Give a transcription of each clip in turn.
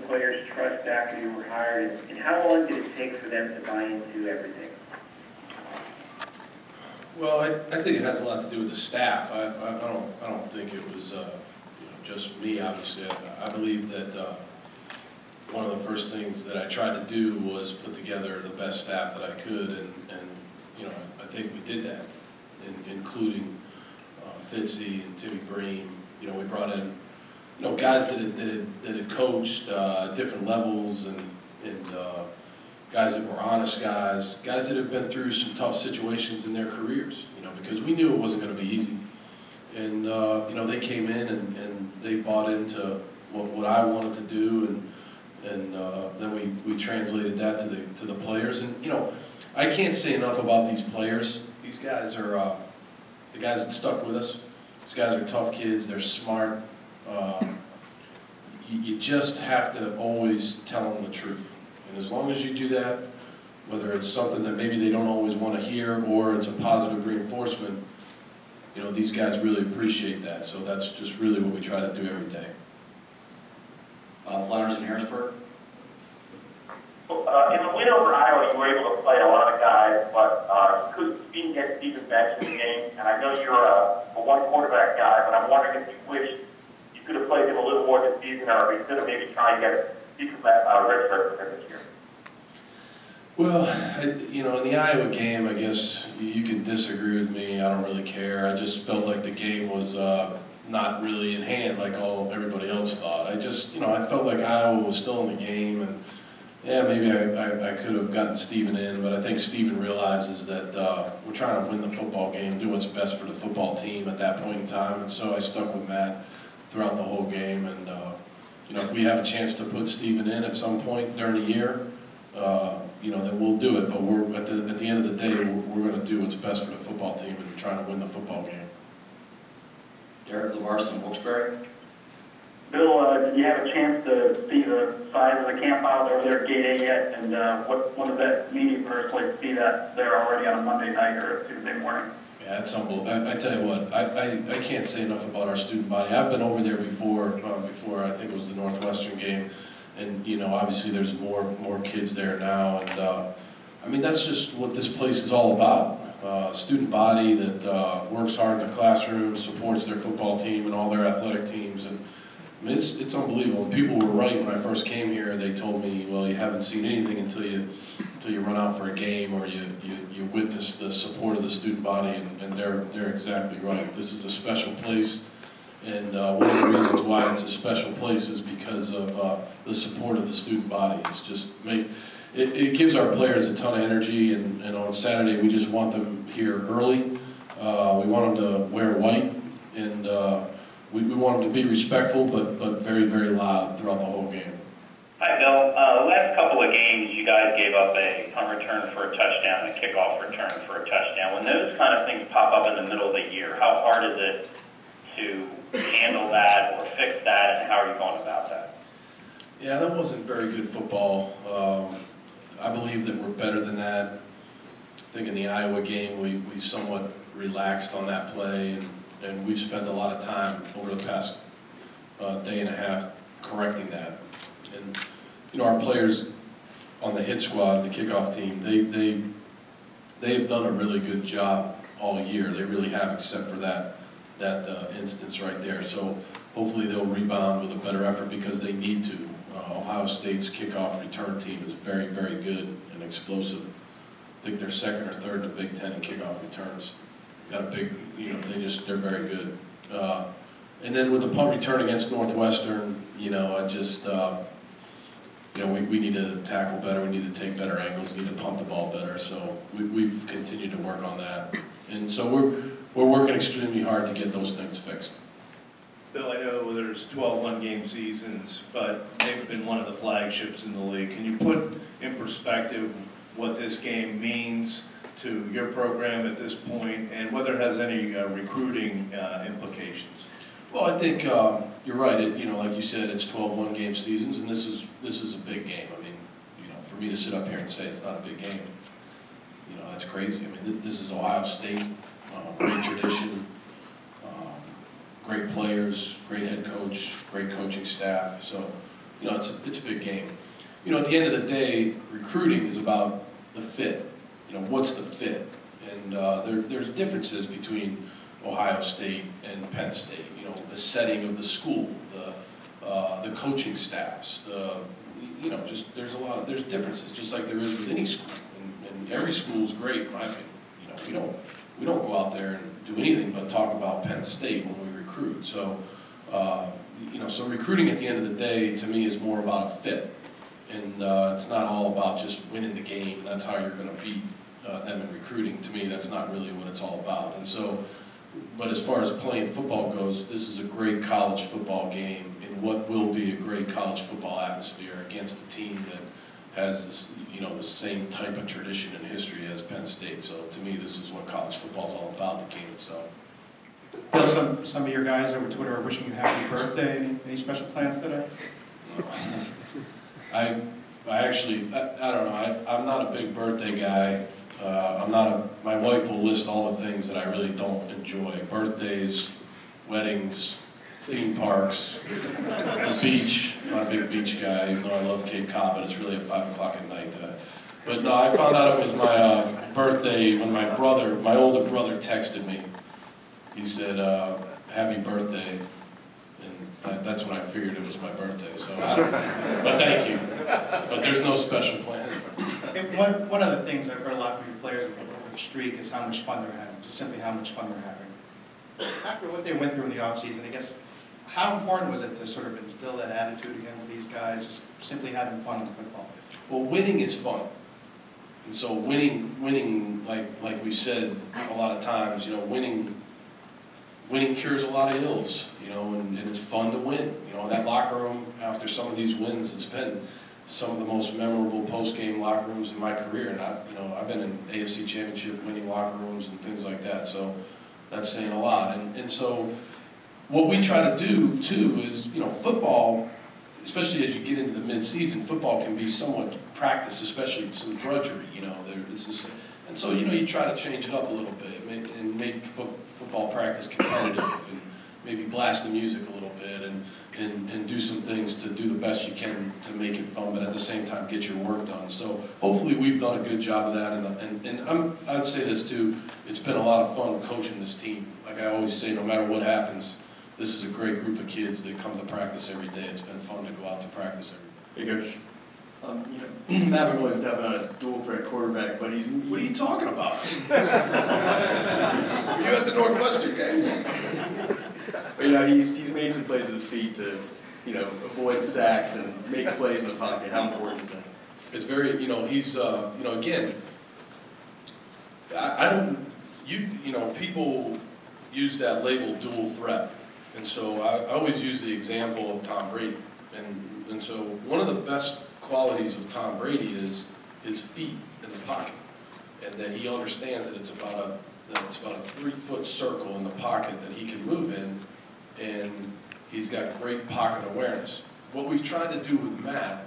players trust after you were hired, and how long did it take for them to buy into everything? Well, I think it has a lot to do with the staff. I don't think it was just me. Obviously, I believe that one of the first things that I tried to do was put together the best staff that I could, and I think we did that, including Fitzy and Timmy Breen. We brought in guys that had coached at different levels, and guys that were honest guys that have been through some tough situations in their careers, because we knew it wasn't going to be easy. And, they came in and they bought into what I wanted to do, and then we translated that to the players. And, I can't say enough about these players. These guys are the guys that stuck with us. These guys are tough kids. They're smart. You just have to always tell them the truth. And as long as you do that, whether it's something that maybe they don't always want to hear or it's a positive reinforcement, these guys really appreciate that. So that's just really what we try to do every day. Flanders in Harrisburg. In the win over Iowa, you were able to play a lot of guys, but you didn't get Stephen bench in the game. And I know you're a one quarterback guy, but I'm wondering if you wish you could have played him a little more this season, or if you could have maybe tried to get Stephen redshirt for this year. Well, in the Iowa game, I guess you can disagree with me. I don't really care. I just felt like the game was not really in hand like everybody else thought. I felt like Iowa was still in the game, and yeah, maybe I could have gotten Stephen in, but I think Stephen realizes that we're trying to win the football game, do what's best for the football team at that point in time, and so I stuck with Matt throughout the whole game. And if we have a chance to put Stephen in at some point during the year, then we'll do it. But we're at the end of the day, we're going to do what's best for the football team and trying to win the football game. Derek LeVars from Wilkes-Barre. Bill, did you have a chance to see the size of the camp out over there at Gate A yet? And what does that mean you personally to see that there already on a Monday night or a Tuesday morning? Yeah, it's unbelievable. I tell you what, I can't say enough about our student body. I've been over there before I think it was the Northwestern game, and obviously there's more kids there now, and that's just what this place is all about. Student body that works hard in the classroom, supports their football team and all their athletic teams, and it's unbelievable. And people were right when I first came here. They told me, well, you haven't seen anything until you run out for a game or you witness the support of the student body, and they're exactly right. This is a special place, and one of the reasons why it's a special place is because of the support of the student body. It's just it gives our players a ton of energy, and on Saturday we just want them here early. We want them to wear white, and we want them to be respectful, but very, very loud throughout the whole game. Hi, Bill. Last couple of games, you guys gave up a punt return for a touchdown, a kickoff return for a touchdown. When those kind of things pop up in the middle of the year, how hard is it to handle that or fix that, and how are you going about that? Yeah, that wasn't very good football. I believe that we're better than that. I think in the Iowa game, we somewhat relaxed on that play, and we've spent a lot of time over the past day and a half correcting that. And our players on the hit squad, the kickoff team, they've done a really good job all year. They really have, except for that instance right there. So hopefully they'll rebound with a better effort because they need to. Ohio State's kickoff return team is very, very good and explosive. I think they're second or third in the Big Ten in kickoff returns. Got a big, they're very good. And then with the punt return against Northwestern, we need to tackle better. We need to take better angles. We need to pump the ball better. So we've continued to work on that, and so we're working extremely hard to get those things fixed. Bill, I know there's 12 one-game seasons, but they've been one of the flagships in the league. Can you put in perspective what this game means to your program at this point, and whether it has any recruiting implications? Well, I think you're right. Like you said, it's 12 one-game seasons, and this is a big game. I mean, for me to sit up here and say it's not a big game, that's crazy. I mean, this is Ohio State, great tradition, great players, great head coach, great coaching staff. So you know, it's a big game. You know, at the end of the day, recruiting is about the fit. You know, what's the fit? And there's differences between Ohio State and Penn State. You know, the setting of the school, the coaching staffs, you know, just there's differences, just like there is with any school. And every school is great, in my opinion. You know, we don't go out there and do anything but talk about Penn State when we recruit. So, you know, so recruiting at the end of the day, to me, is more about a fit. And it's not all about just winning the game. That's how you're going to beat them in recruiting. To me, that's not really what it's all about. And so, but as far as playing football goes, this is a great college football game in what will be a great college football atmosphere against a team that has this, you know, the same type of tradition and history as Penn State. So to me, this is what college football is all about, the game itself. Bill, some of your guys over Twitter are wishing you happy birthday. Any special plans today? I actually, I don't know, I'm not a big birthday guy. My wife will list all the things that I really don't enjoy. Birthdays, weddings, theme parks, the beach. I'm not a big beach guy, even though I love Cape Cod, but it's really at 5 o'clock at night. But no, I found out it was my birthday when my older brother texted me. He said, happy birthday. And that's when I figured it was my birthday. So, but thank you. But there's no special plans. One of the things I've heard a lot from your players over the streak is how much fun they're having, just simply how much fun they're having. After what they went through in the offseason, I guess, how important was it to sort of instill that attitude again with these guys, just simply having fun on the football pitch? Well, winning is fun. And so winning, like we said a lot of times, you know, winning cures a lot of ills, you know, and it's fun to win. You know, that locker room, after some of these wins, it's been some of the most memorable post-game locker rooms in my career. And I've been in AFC Championship winning locker rooms and things like that, so that's saying a lot. And so what we try to do, too, is, you know, football, especially as you get into the mid-season, football can be somewhat practice, especially some drudgery, you know. And so, you know, you try to change it up a little bit and make football practice competitive and maybe blast the music a little bit and do some things to do the best you can to make it fun, but at the same time get your work done. So hopefully we've done a good job of that. And I'd say this too, it's been a lot of fun coaching this team. Like I always say, no matter what happens, this is a great group of kids that come to practice every day. It's been fun to go out to practice every day. Hey, Coach. You know, Matt McGloin's definitely a dual threat quarterback, but he's... What are you talking about? Were you at the Northwestern game? But, you know, he's made some plays with his feet to, you know, avoid sacks and make plays in the pocket. How important is that? It's very, you know, he's, you know, again, you know, people use that label dual threat. And so I always use the example of Tom Brady. And so one of the best qualities of Tom Brady is his feet in the pocket, and that he understands that it's about a 3-foot circle in the pocket that he can move in, and he's got great pocket awareness. What we've tried to do with Matt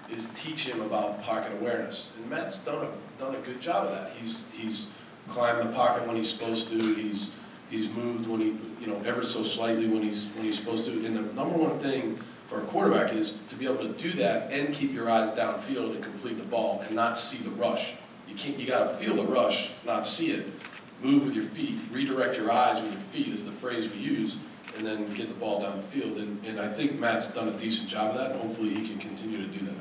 is teach him about pocket awareness, and Matt's done a good job of that. He's climbed the pocket when he's supposed to. He's moved when he, you know, ever so slightly when he's supposed to. And the number one thing for a quarterback is to be able to do that and keep your eyes downfield and complete the ball and not see the rush. You got to feel the rush, not see it. Move with your feet, redirect your eyes with your feet is the phrase we use, and then get the ball down the field. And I think Matt's done a decent job of that, and hopefully he can continue to do that.